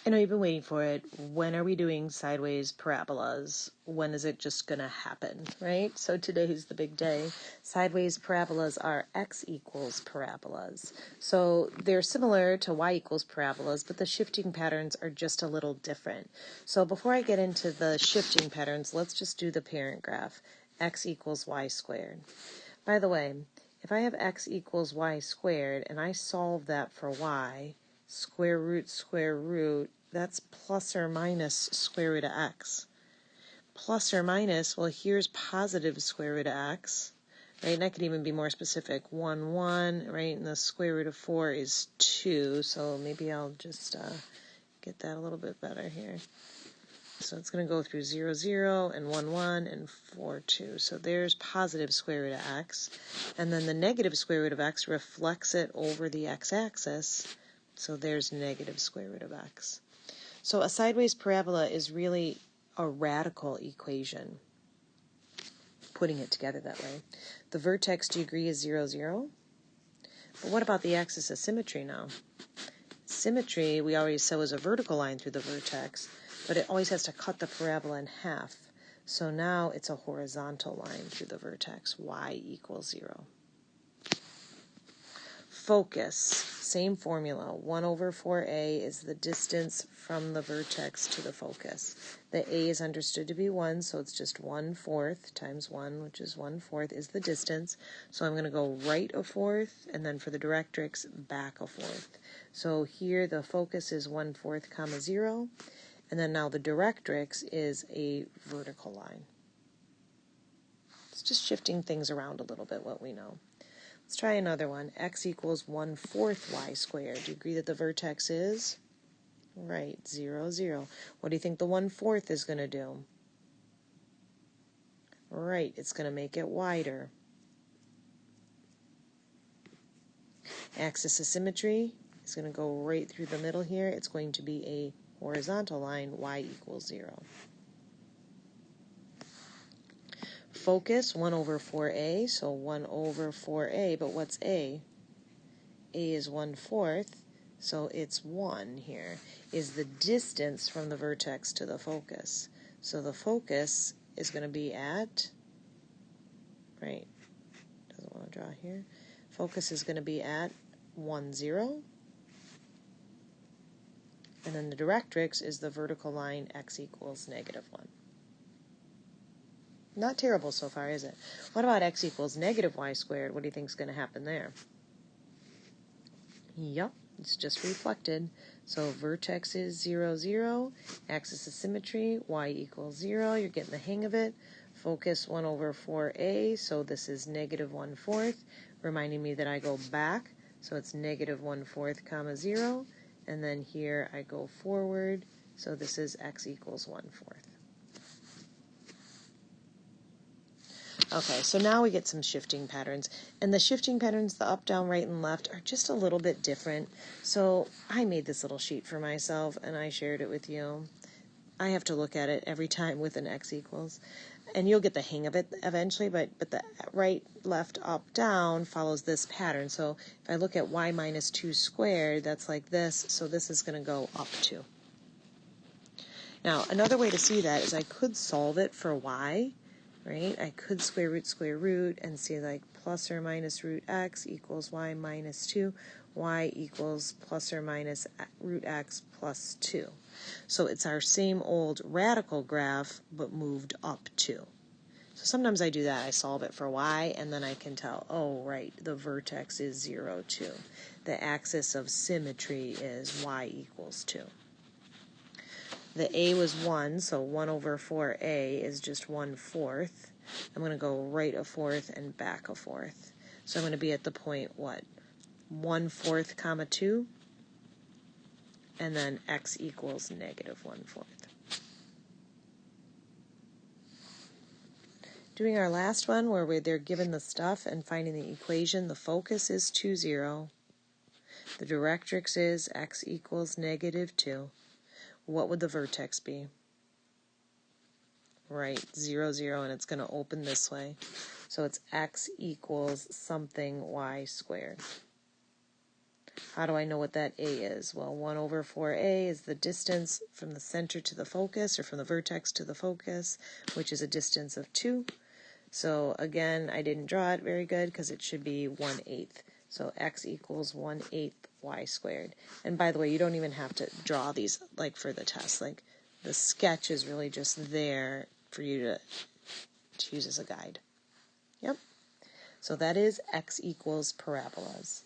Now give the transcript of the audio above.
I know you've been waiting for it. When are we doing sideways parabolas? When is it just going to happen, right? So today's the big day. Sideways parabolas are x equals parabolas. So they're similar to y equals parabolas, but the shifting patterns are just a little different. So before I get into the shifting patterns, let's just do the parent graph. X equals y squared. By the way, if I have x equals y squared and I solve that for y, square root, that's plus or minus square root of x. Plus or minus, well, here's positive square root of x, right? And I could even be more specific. 1, 1, right? And the square root of 4 is 2. So maybe I'll just get that a little bit better here. So it's going to go through 0, 0, and 1, 1, and 4, 2. So there's positive square root of x. And then the negative square root of x reflects it over the x-axis. So there's negative square root of x. So a sideways parabola is really a radical equation, putting it together that way. The vertex, do you agree, is 0, 0? But what about the axis of symmetry now? Symmetry, we already said, was a vertical line through the vertex, but it always has to cut the parabola in half. So now it's a horizontal line through the vertex, y equals 0. Focus, same formula. 1 over 4a is the distance from the vertex to the focus. The a is understood to be 1, so it's just 1/4 times 1, which is 1/4, is the distance. So I'm going to go right a fourth, and then for the directrix, back a fourth. So here the focus is 1/4, comma 0, and then now the directrix is a vertical line. It's just shifting things around a little bit, what we know. Let's try another one. X equals 1/4 y squared. Do you agree that the vertex is? Right, 0, 0. What do you think the 1/4 is going to do? Right, it's going to make it wider. Axis of symmetry is going to go right through the middle here. It's going to be a horizontal line, y equals 0. Focus, 1 over 4a, so 1 over 4a, but what's a? A is 1/4, so it's 1 here, is the distance from the vertex to the focus. So the focus is going to be at, right, doesn't want to draw here. Focus is going to be at 1, 0. And then the directrix is the vertical line, x equals -1. Not terrible so far, is it? What about x equals -y squared? What do you think is going to happen there? Yep, it's just reflected. So vertex is 0, 0. Axis of symmetry, y equals 0. You're getting the hang of it. Focus 1 over 4a, so this is -1/4, reminding me that I go back. So it's -1/4, comma 0. And then here I go forward, so this is x equals 1/4. Okay, so now we get some shifting patterns. And the shifting patterns, the up, down, right, and left, are just a little bit different. So I made this little sheet for myself, and I shared it with you. I have to look at it every time with an x equals. And you'll get the hang of it eventually, but the right, left, up, down follows this pattern. So if I look at y minus 2 squared, that's like this. So this is going to go up 2. Now, another way to see that is I could solve it for y. Right? I could square root, and see like plus or minus root x equals y minus 2. Y equals plus or minus root x plus 2. So it's our same old radical graph, but moved up 2. So sometimes I do that. I solve it for y, and then I can tell, oh, right, the vertex is 0, 2. The axis of symmetry is y equals 2. The a was 1, so 1 over 4a is just 1/4. I'm going to go right a fourth and back a fourth. So I'm going to be at the point, what? 1/4, comma 2. And then x equals -1/4. Doing our last one where they're given the stuff and finding the equation, the focus is 2, 0. The directrix is x equals -2. What would the vertex be? Right, 0, 0, and it's going to open this way. So it's x equals something y squared. How do I know what that A is? Well, 1 over 4A is the distance from the center to the focus, or from the vertex to the focus, which is a distance of 2. So again, I didn't draw it very good because it should be 1/8. So x equals 1/8 y squared. And by the way, you don't even have to draw these like for the test. Like the sketch is really just there for you to use as a guide. Yep. So that is x equals parabolas.